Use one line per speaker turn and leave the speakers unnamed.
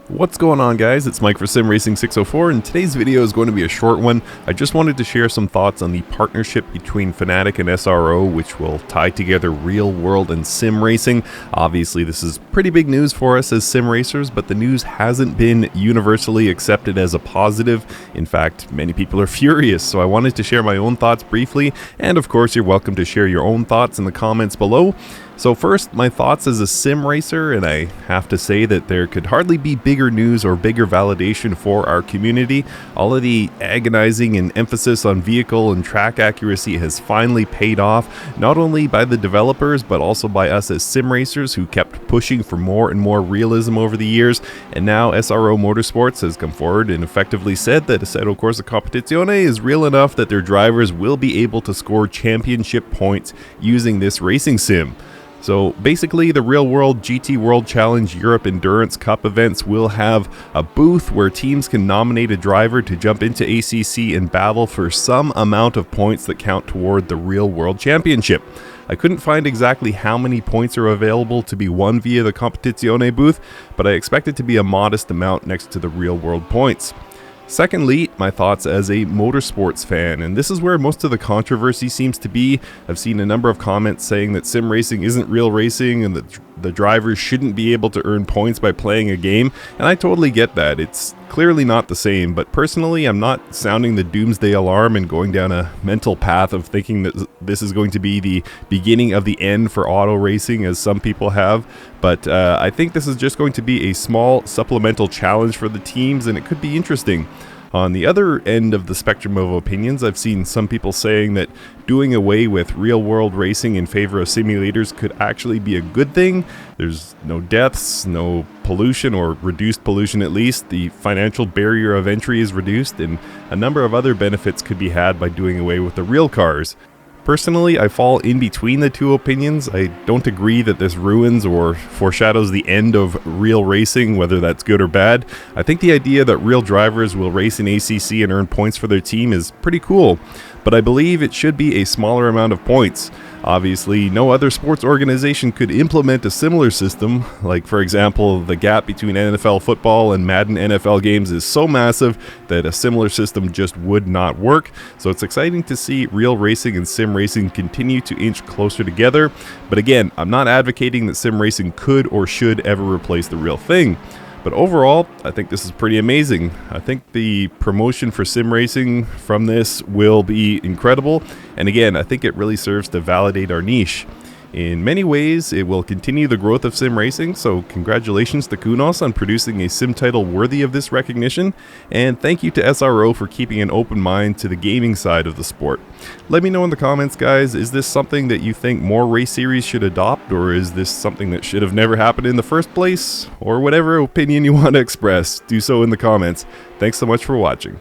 What's going on, guys? It's Mike for SimRacing604, and today's video is going to be a short one. I just wanted to share some thoughts on the partnership between Fanatec and SRO, which will tie together real world and sim racing. Obviously, this is pretty big news for us as sim racers, but the news hasn't been universally accepted as a positive. In fact, many people are furious, so I wanted to share my own thoughts briefly, and of course, you're welcome to share your own thoughts in the comments below. So first, my thoughts as a sim racer, and I have to say that there could hardly be bigger news or bigger validation for our community. All of the agonizing and emphasis on vehicle and track accuracy has finally paid off, not only by the developers, but also by us as sim racers who kept pushing for more and more realism over the years. And now SRO Motorsports has come forward and effectively said that Assetto Corsa Competizione is real enough that their drivers will be able to score championship points using this racing sim. So basically, the Real World GT World Challenge Europe Endurance Cup events will have a booth where teams can nominate a driver to jump into ACC and battle for some amount of points that count toward the Real World Championship. I couldn't find exactly how many points are available to be won via the Competizione booth, but I expect it to be a modest amount next to the Real World points. Secondly, my thoughts as a motorsports fan, and this is where most of the controversy seems to be. I've seen a number of comments saying that sim racing isn't real racing and that the drivers shouldn't be able to earn points by playing a game, and I totally get that. It's clearly not the same, but personally I'm not sounding the doomsday alarm and going down a mental path of thinking that this is going to be the beginning of the end for auto racing, as some people have, but I think this is just going to be a small supplemental challenge for the teams, and it could be interesting. On the other end of the spectrum of opinions, I've seen some people saying that doing away with real-world racing in favor of simulators could actually be a good thing. There's no deaths, no pollution, or reduced pollution at least. The financial barrier of entry is reduced, and a number of other benefits could be had by doing away with the real cars. Personally, I fall in between the two opinions. I don't agree that this ruins or foreshadows the end of real racing, whether that's good or bad. I think the idea that real drivers will race in ACC and earn points for their team is pretty cool, but I believe it should be a smaller amount of points. Obviously, no other sports organization could implement a similar system. Like, for example, the gap between NFL football and Madden NFL games is so massive that a similar system just would not work. So it's exciting to see real racing and sim racing continue to inch closer together. But again, I'm not advocating that sim racing could or should ever replace the real thing. But overall, I think this is pretty amazing. I think the promotion for sim racing from this will be incredible. And again, I think it really serves to validate our niche. In many ways, it will continue the growth of sim racing, so congratulations to Kunos on producing a sim title worthy of this recognition, and thank you to SRO for keeping an open mind to the gaming side of the sport. Let me know in the comments, guys, is this something that you think more race series should adopt, or is this something that should have never happened in the first place? Or whatever opinion you want to express, do so in the comments. Thanks so much for watching.